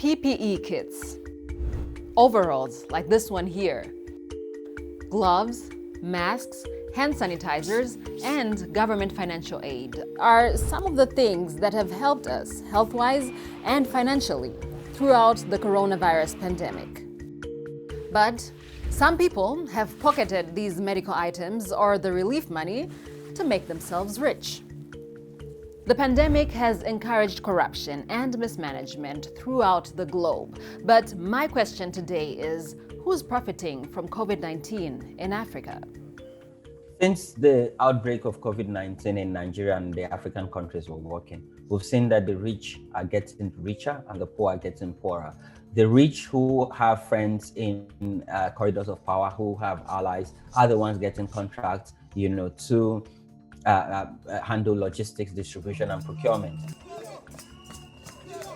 PPE kits, overalls like this one here, gloves, masks, hand sanitizers, and government financial aid are some of the things that have helped us health-wise and financially throughout the coronavirus pandemic. But some people have pocketed these medical items or the relief money to make themselves rich. The pandemic has encouraged corruption and mismanagement throughout the globe. But my question today is, who's profiting from COVID-19 in Africa? Since the outbreak of COVID-19 in Nigeria and the African countries were working, we've seen that the rich are getting richer and the poor are getting poorer. The rich who have friends in corridors of power, who have allies, are the ones getting contracts, to handle logistics, distribution, and procurement.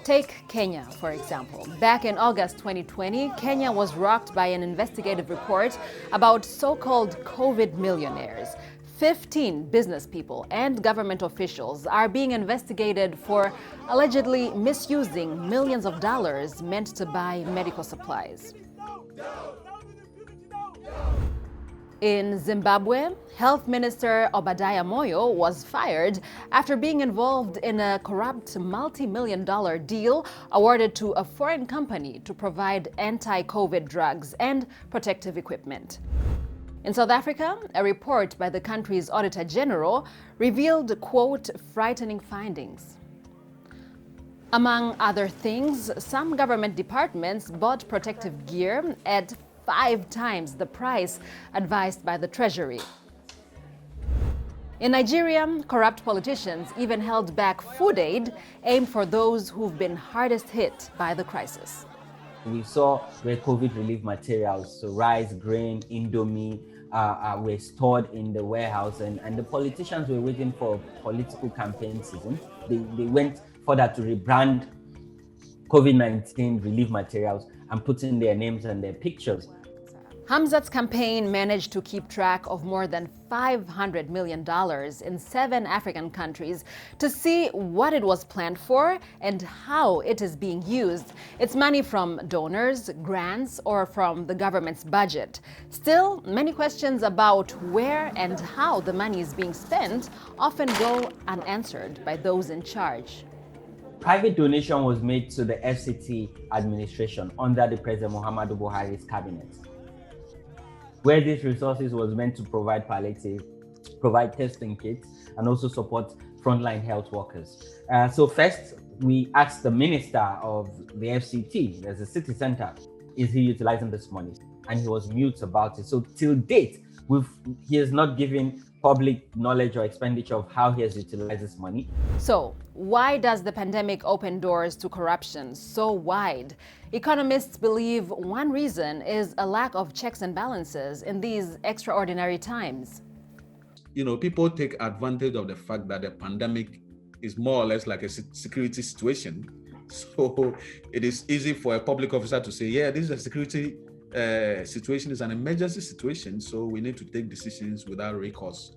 Take Kenya, for example. Back in August 2020, Kenya was rocked by an investigative report about so-called COVID millionaires. 15 business people and government officials are being investigated for allegedly misusing millions of dollars meant to buy medical supplies. In Zimbabwe, Health Minister Obadiah Moyo was fired after being involved in a corrupt multi-million-dollar deal awarded to a foreign company to provide anti-COVID drugs and protective equipment. In South Africa, a report by the country's Auditor General revealed, quote, frightening findings. Among other things, some government departments bought protective gear at 5 times the price advised by the Treasury. In Nigeria, corrupt politicians even held back food aid aimed for those who've been hardest hit by the crisis. We saw where COVID relief materials, so rice, grain, Indomie, were stored in the warehouse, and the politicians were waiting for political campaign season. They went further to rebrand COVID-19 relief materials and put in their names and their pictures. Hamzat's campaign managed to keep track of more than $500 million in 7 African countries to see what it was planned for and how it is being used. It's money from donors, grants, or from the government's budget. Still, many questions about where and how the money is being spent often go unanswered by those in charge. Private donation was made to the FCT administration under the President Muhammadu Buhari's cabinet, where these resources was meant to provide palliative, provide testing kits, and also support frontline health workers. So first, we asked the minister of the FCT, there's a city center, is he utilizing this money? And he was mute about it. So till date, he has not given public knowledge or expenditure of how he has utilized this money. So why does the pandemic open doors to corruption so wide? Economists believe one reason is a lack of checks and balances in these extraordinary times. People take advantage of the fact that the pandemic is more or less like a security situation. So it is easy for a public officer to say, yeah, this is a security situation, is an emergency situation, so we need to take decisions without recourse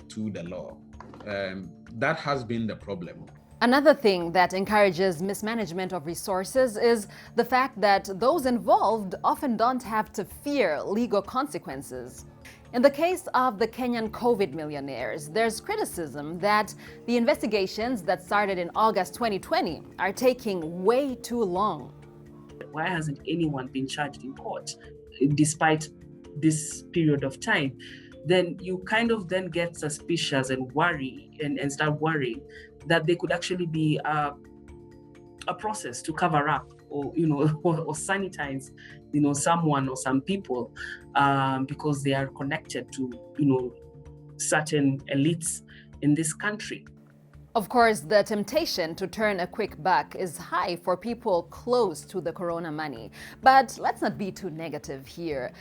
to the law. That has been the problem. Another thing that encourages mismanagement of resources is the fact that those involved often don't have to fear legal consequences. In the case of the Kenyan COVID millionaires, there's criticism that the investigations that started in August 2020 are taking way too long. Why hasn't anyone been charged in court despite this period of time? Then you kind of then get suspicious and worry and start worrying that there could actually be a process to cover up or or sanitize someone or some people because they are connected to certain elites in this country. Of course, the temptation to turn a quick buck is high for people close to the corona money. But let's not be too negative here.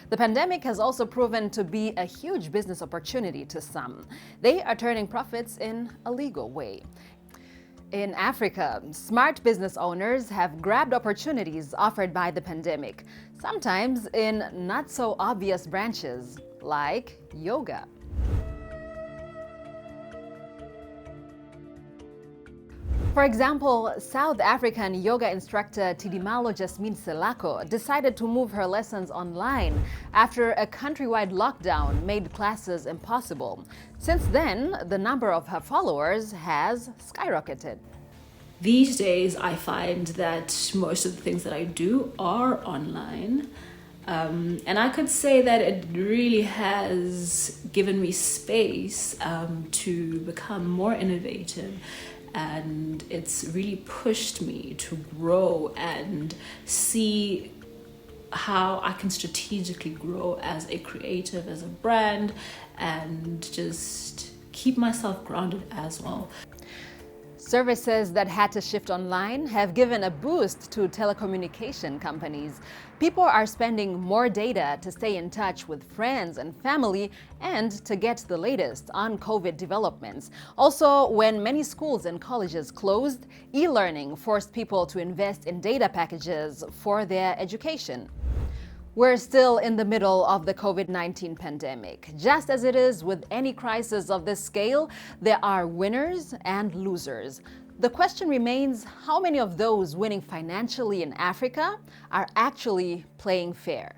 The pandemic has also proven to be a huge business opportunity to some. They are turning profits in a legal way. In Africa, smart business owners have grabbed opportunities offered by the pandemic, sometimes in not so obvious branches, like yoga. For example, South African yoga instructor Tidimalo Jasmine Selako decided to move her lessons online after a countrywide lockdown made classes impossible. Since then, the number of her followers has skyrocketed. These days, I find that most of the things that I do are online. And I could say that it really has given me space to become more innovative. And it's really pushed me to grow and see how I can strategically grow as a creative, as a brand, and just keep myself grounded as well. Services that had to shift online have given a boost to telecommunication companies. People are spending more data to stay in touch with friends and family and to get the latest on COVID developments. Also, when many schools and colleges closed, e-learning forced people to invest in data packages for their education. We're still in the middle of the COVID-19 pandemic. Just as it is with any crisis of this scale, there are winners and losers. The question remains, how many of those winning financially in Africa are actually playing fair?